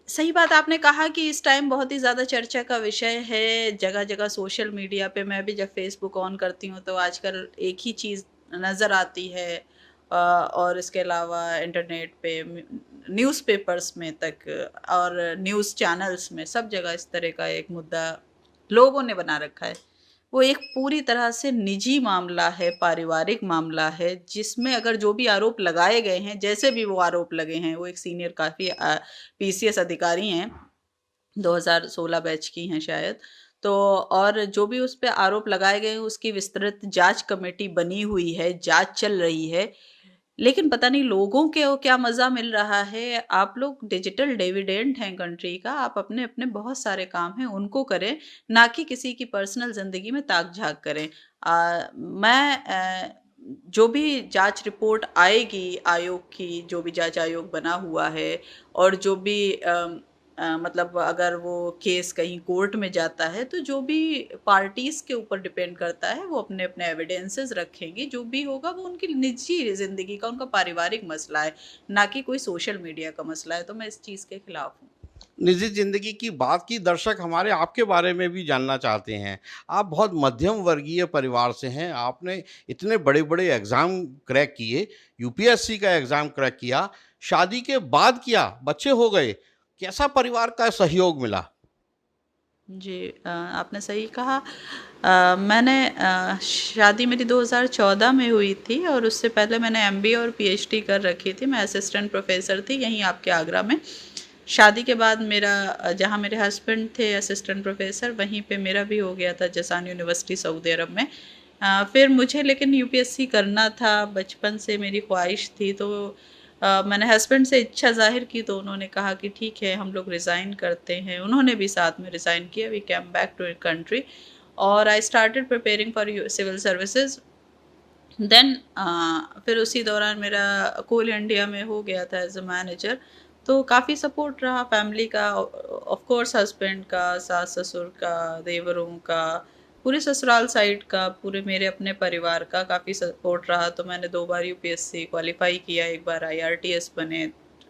सही बात आपने कहा कि इस टाइम बहुत ही ज़्यादा चर्चा का विषय है, जगह-जगह सोशल मीडिया पे मैं भी जब फ़ेसबुक ऑन करती हूँ तो आजकल एक ही चीज़ नज़र आती है और इसके अलावा इंटरनेट पे न्यूज़पेपर्स में तक और न्यूज़ चैनल्स में सब जगह इस तरह का एक मुद्दा लोगों ने बना रखा है। वो एक पूरी तरह से निजी मामला है, पारिवारिक मामला है, जिसमें अगर जो भी आरोप लगाए गए हैं, जैसे भी वो आरोप लगे हैं, वो एक सीनियर काफ़ी पीसीएस अधिकारी हैं, 2016 बैच की हैं शायद। तो और जो भी उस पे आरोप लगाए गए हैं, उसकी विस्तृत जाँच कमेटी बनी हुई है, जाँच चल रही है। लेकिन पता नहीं लोगों को क्या मज़ा मिल रहा है, आप लोग डिजिटल डिविडेंड हैं कंट्री का, आप अपने-अपने बहुत सारे काम हैं, उनको करें, ना कि किसी की पर्सनल ज़िंदगी में ताक-झाँक करें। जो भी जाँच रिपोर्ट आएगी आयोग की, जो भी जाँच आयोग बना हुआ है और जो भी मतलब अगर वो केस कहीं कोर्ट में जाता है, तो जो भी पार्टीज़ के ऊपर डिपेंड करता है, वो अपने-अपने एविडेंसेस रखेंगी, जो भी होगा वो उनकी निजी ज़िंदगी का, उनका पारिवारिक मसला है, ना कि कोई सोशल मीडिया का मसला है, तो मैं इस चीज़ के खिलाफ हूँ। निजी ज़िंदगी की बात की दर्शक हमारे आपके बारे में भी जानना चाहते हैं। आप बहुत मध्यम वर्गीय परिवार से हैं, आपने इतने बड़े-बड़े एग्ज़ाम क्रैक किए, यूपीएससी का एग्ज़ाम क्रैक किया, शादी के बाद किया, बच्चे हो गए, कैसा परिवार का सहयोग मिला? जी आपने सही कहा। मैंने शादी मेरी 2014 में हुई थी और उससे पहले मैंने एमबीए और पीएचडी कर रखी थी। मैं असिस्टेंट प्रोफ़ेसर थी यहीं आपके आगरा में। शादी के बाद मेरा जहाँ मेरे हस्बैंड थे असिस्टेंट प्रोफ़ेसर वहीं पे मेरा भी हो गया था जसान यूनिवर्सिटी सऊदी अरब में। फिर मुझे लेकिन यूपीएससी करना था, बचपन से मेरी ख़्वाहिश थी तो मैंने हस्बैंड से इच्छा ज़ाहिर की तो उन्होंने कहा कि ठीक है हम लोग रिज़ाइन करते हैं। उन्होंने भी साथ में रिज़ाइन किया, we came back to country और I started preparing for civil services. Then फिर उसी दौरान मेरा कोल इंडिया में हो गया था एज अ मैनेजर। तो काफ़ी सपोर्ट रहा फैमिली का, ऑफ कोर्स हस्बैंड का, सास ससुर का, देवरों का, पूरे ससुराल साइड का, पूरे मेरे अपने परिवार का काफ़ी सपोर्ट रहा। तो मैंने 2 बार यूपीएससी क्वालिफाई किया, एक बार आईआरटीएस बने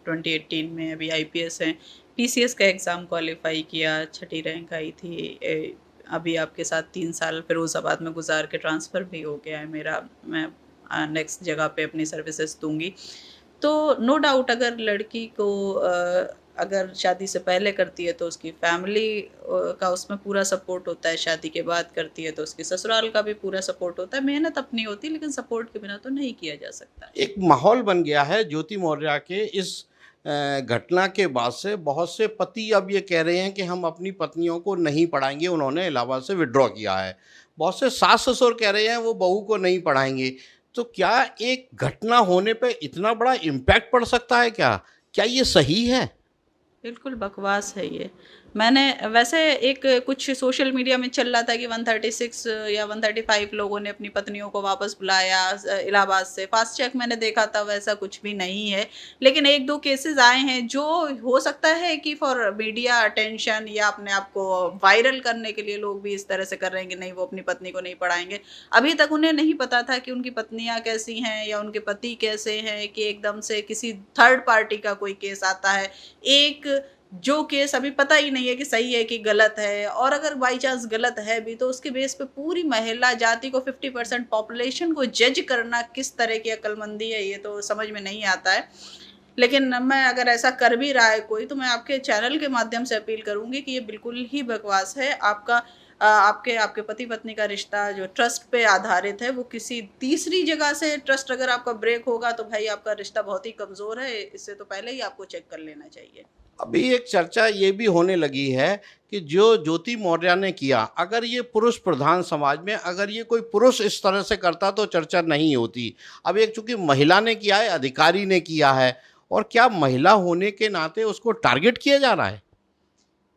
2018 में, अभी आईपीएस हैं। पीसीएस का एग्ज़ाम क्वालिफाई किया, छठी रैंक आई थी। अभी आपके साथ 3 साल फिरोज़ाबाद में गुज़ार के ट्रांसफ़र भी हो गया है मेरा। मैं नेक्स्ट जगह पे अपनी सर्विसेज़ दूँगी। तो नो डाउट अगर लड़की को अगर शादी से पहले करती है तो उसकी फैमिली का उसमें पूरा सपोर्ट होता है, शादी के बाद करती है तो उसके ससुराल का भी पूरा सपोर्ट होता है। मेहनत अपनी होती है लेकिन सपोर्ट के बिना तो नहीं किया जा सकता। एक माहौल बन गया है ज्योति मौर्या के इस घटना के बाद से बहुत से पति अब ये कह रहे हैं कि हम अपनी पत्नियों को नहीं पढ़ाएंगे, उन्होंने इलाहाबाद से विड्रॉ किया है। बहुत से सास ससुर कह रहे हैं वो बहू को नहीं पढ़ाएंगे। तो क्या एक घटना होने पे इतना बड़ा इम्पैक्ट पड़ सकता है क्या? क्या ये सही है? बिल्कुल बकवास है ये। मैंने वैसे एक कुछ सोशल मीडिया में चल रहा था कि 136 या 135 लोगों ने अपनी पत्नियों को वापस बुलाया इलाहाबाद से। फ़ास्ट चेक मैंने देखा था वैसा कुछ भी नहीं है। लेकिन 1-2 केसेज़ आए हैं जो हो सकता है कि फॉर मीडिया अटेंशन या अपने आप को वायरल करने के लिए लोग भी इस तरह से कर रहे हैं कि नहीं वो अपनी पत्नी को नहीं पढ़ाएँगे। अभी तक उन्हें नहीं पता था कि उनकी पत्नियाँ कैसी हैं या उनके पति कैसे हैं कि एकदम से किसी थर्ड पार्टी का कोई केस आता है। एक जो केस अभी पता ही नहीं है कि सही है कि गलत है और अगर बाई चांस गलत है भी तो उसके बेस पे पूरी महिला जाति को 50% पॉपुलेशन को जज करना किस तरह की अक्लमंदी है ये तो समझ में नहीं आता है। लेकिन मैं अगर ऐसा कर भी रहा है कोई तो मैं आपके चैनल के माध्यम से अपील करूंगी कि ये बिल्कुल ही बकवास है। आपका आपके आपके पति पत्नी का रिश्ता जो ट्रस्ट पे आधारित है वो किसी तीसरी जगह से ट्रस्ट अगर आपका ब्रेक होगा तो भाई आपका रिश्ता बहुत ही कमजोर है। इससे तो पहले ही आपको चेक कर लेना चाहिए। अभी एक चर्चा ये भी होने लगी है कि जो ज्योति मौर्या ने किया, अगर ये पुरुष प्रधान समाज में अगर ये कोई पुरुष इस तरह से करता तो चर्चा नहीं होती। अब एक चूंकि महिला ने किया है, अधिकारी ने किया है, और क्या महिला होने के नाते उसको टारगेट किया जा रहा है,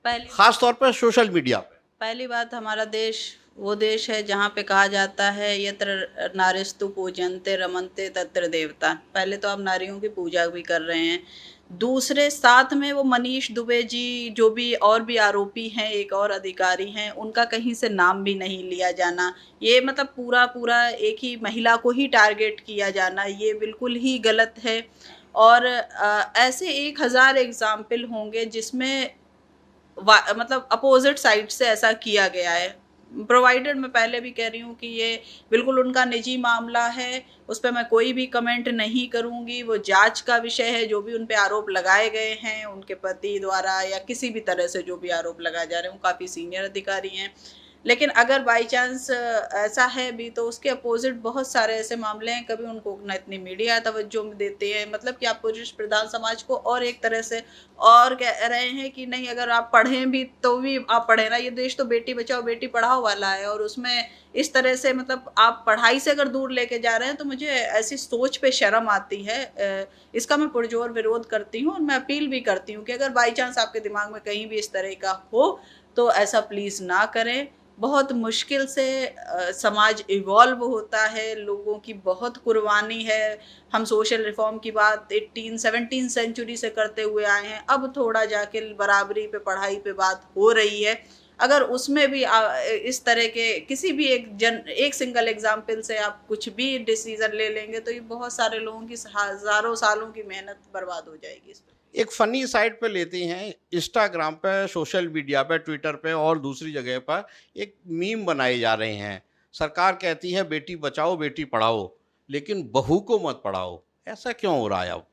पहली खास तौर पर सोशल मीडिया पे? पहली बात हमारा देश वो देश है जहाँ पे कहा जाता है यत्र नारीस्तु पूजन्ते रमन्ते तत्र देवता। पहले तो आप नारियों की पूजा भी कर रहे हैं। दूसरे साथ में वो मनीष दुबे जी जो भी और भी आरोपी हैं, एक और अधिकारी हैं, उनका कहीं से नाम भी नहीं लिया जाना। ये मतलब पूरा पूरा एक ही महिला को ही टारगेट किया जाना ये बिल्कुल ही गलत है। और ऐसे 1000 एग्ज़ाम्पल होंगे जिसमें मतलब अपोजिट साइड से ऐसा किया गया है। प्रोवाइडेड मैं पहले भी कह रही हूँ कि ये बिल्कुल उनका निजी मामला है, उस पे मैं कोई भी कमेंट नहीं करूँगी। वो जांच का विषय है, जो भी उन पे आरोप लगाए गए हैं उनके पति द्वारा या किसी भी तरह से जो भी आरोप लगाए जा रहे हैं, वो काफ़ी सीनियर अधिकारी हैं। लेकिन अगर बाई चांस ऐसा है भी, तो उसके अपोजिट बहुत सारे ऐसे मामले हैं, कभी उनको ना इतनी मीडिया तवज्जो देते हैं, मतलब कि आप पुरुष प्रधान समाज को और एक तरह से और कह रहे हैं कि नहीं, अगर आप पढ़ें भी तो भी आप पढ़े ना, ये देश तो बेटी बचाओ बेटी पढ़ाओ वाला है, और उसमें इस तरह से मतलब आप पढ़ाई से अगर दूर लेके जा रहे हैं, तो मुझे ऐसी सोच पे शर्म आती है। इसका मैं पुरजोर विरोध करती हूँ, और मैं अपील भी करती हूँ कि अगर बाई चांस आपके दिमाग में कहीं भी इस तरह का हो, तो ऐसा प्लीज़ ना करें। बहुत मुश्किल से समाज इवॉल्व होता है, लोगों की बहुत कुर्बानी है। हम सोशल रिफॉर्म की बात 18-17 सेंचुरी से करते हुए आए हैं, अब थोड़ा जाके बराबरी पे पढ़ाई पे बात हो रही है। अगर उसमें भी इस तरह के किसी भी एक सिंगल एग्जाम्पल से आप कुछ भी डिसीजन ले लेंगे, तो ये बहुत सारे लोगों की हज़ारों सालों की मेहनत बर्बाद हो जाएगी इस पे। एक फ़नी साइड पे लेते हैं, इंस्टाग्राम पे, सोशल मीडिया पे, ट्विटर पे और दूसरी जगह पर एक मीम बनाए जा रहे हैं। सरकार कहती है बेटी बचाओ, बेटी पढ़ाओ, लेकिन बहू को मत पढ़ाओ। ऐसा क्यों हो रहा है अब?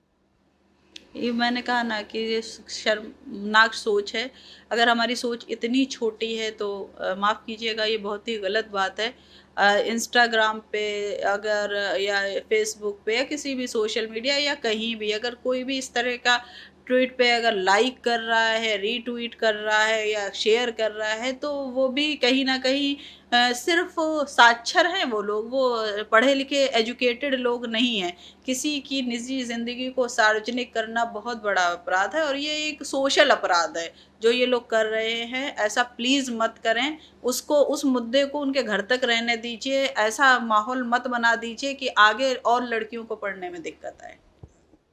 ये मैंने कहा ना कि ये शर्मनाक सोच है। अगर हमारी सोच इतनी छोटी है तो माफ़ कीजिएगा, ये बहुत ही गलत बात है। इंस्टाग्राम पे अगर या फ़ेसबुक पे या किसी भी सोशल मीडिया या कहीं भी अगर कोई भी इस तरह का ट्वीट पे अगर लाइक कर रहा है, रीट्वीट कर रहा है या शेयर कर रहा है, तो वो भी कहीं न कहीं सिर्फ़ साक्षर हैं वो लोग, वो पढ़े लिखे एजुकेटेड लोग नहीं हैं। किसी की निजी ज़िंदगी को सार्वजनिक करना बहुत बड़ा अपराध है, और ये एक सोशल अपराध है, जो ये लोग कर रहे हैं। ऐसा प्लीज़ मत करें। उस मुद्दे को उनके घर तक रहने दीजिए। ऐसा माहौल मत बना दीजिए कि आगे और लड़कियों को पढ़ने में दिक्कत आए।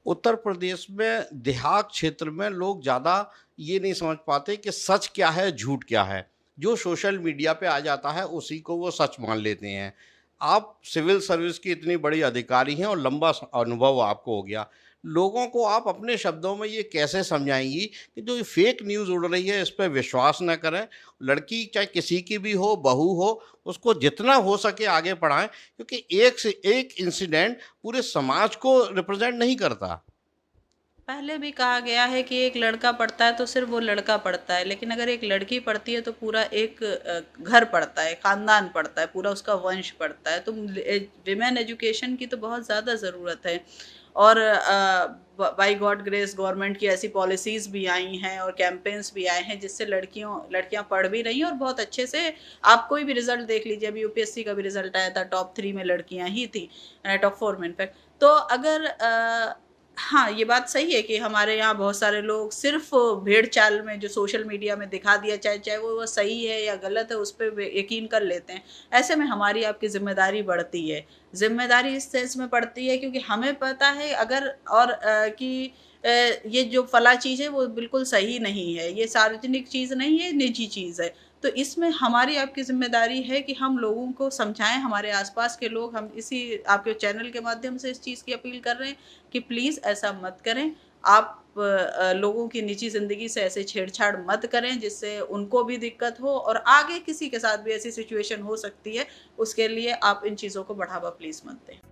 उत्तर प्रदेश में देहात क्षेत्र में लोग ज़्यादा ये नहीं समझ पाते कि सच क्या है, झूठ क्या है। जो सोशल मीडिया पे आ जाता है उसी को वो सच मान लेते हैं। आप सिविल सर्विस की इतनी बड़ी अधिकारी हैं और लंबा अनुभव आपको हो गया। लोगों को आप अपने शब्दों में ये कैसे समझाएंगी कि जो ये फेक न्यूज़ उड़ रही है इस पर विश्वास न करें। लड़की चाहे किसी की भी हो, बहू हो, उसको जितना हो सके आगे बढ़ाएं, क्योंकि एक से एक इंसिडेंट पूरे समाज को रिप्रेजेंट नहीं करता। पहले भी कहा गया है कि एक लड़का पढ़ता है तो सिर्फ वो लड़का पढ़ता है, लेकिन अगर एक लड़की पढ़ती है तो पूरा एक घर पढ़ता है, खानदान पढ़ता है, पूरा उसका वंश पढ़ता है। तो विमेन एजुकेशन की तो बहुत ज़्यादा ज़रूरत है, और बाय गॉड ग्रेस गवर्नमेंट की ऐसी पॉलिसीज़ भी आई हैं और कैंपेन्स भी आए हैं, जिससे लड़कियां पढ़ भी रही हैं और बहुत अच्छे से। आप कोई भी रिजल्ट देख लीजिए, अभी यूपीएससी का भी रिजल्ट आया था, टॉप 3 में लड़कियां ही थी, टॉप 4 में इनफैक्ट। तो अगर हाँ, ये बात सही है कि हमारे यहाँ बहुत सारे लोग सिर्फ़ भेड़-चाल में जो सोशल मीडिया में दिखा दिया, चाहे चाहे वो सही है या गलत है, उस पे वे यकीन कर लेते हैं। ऐसे में हमारी आपकी ज़िम्मेदारी बढ़ती है। ज़िम्मेदारी इस सेंस में बढ़ती है क्योंकि हमें पता है अगर और कि ये जो फला चीज़ है वो बिल्कुल सही नहीं है, ये सार्वजनिक चीज़ नहीं है, निजी चीज़ है। तो इसमें हमारी आपकी ज़िम्मेदारी है कि हम लोगों को समझाएँ, हमारे आस-पास के लोग, हम इसी आपके चैनल के माध्यम से इस चीज़ की अपील कर रहे हैं कि प्लीज़ ऐसा मत करें। आप लोगों की निजी ज़िंदगी से ऐसे छेड़छाड़ मत करें जिससे उनको भी दिक्कत हो और आगे किसी के साथ भी ऐसी सिचुएशन हो सकती है, उसके लिए आप इन चीज़ों को बढ़ावा प्लीज़ मत दें।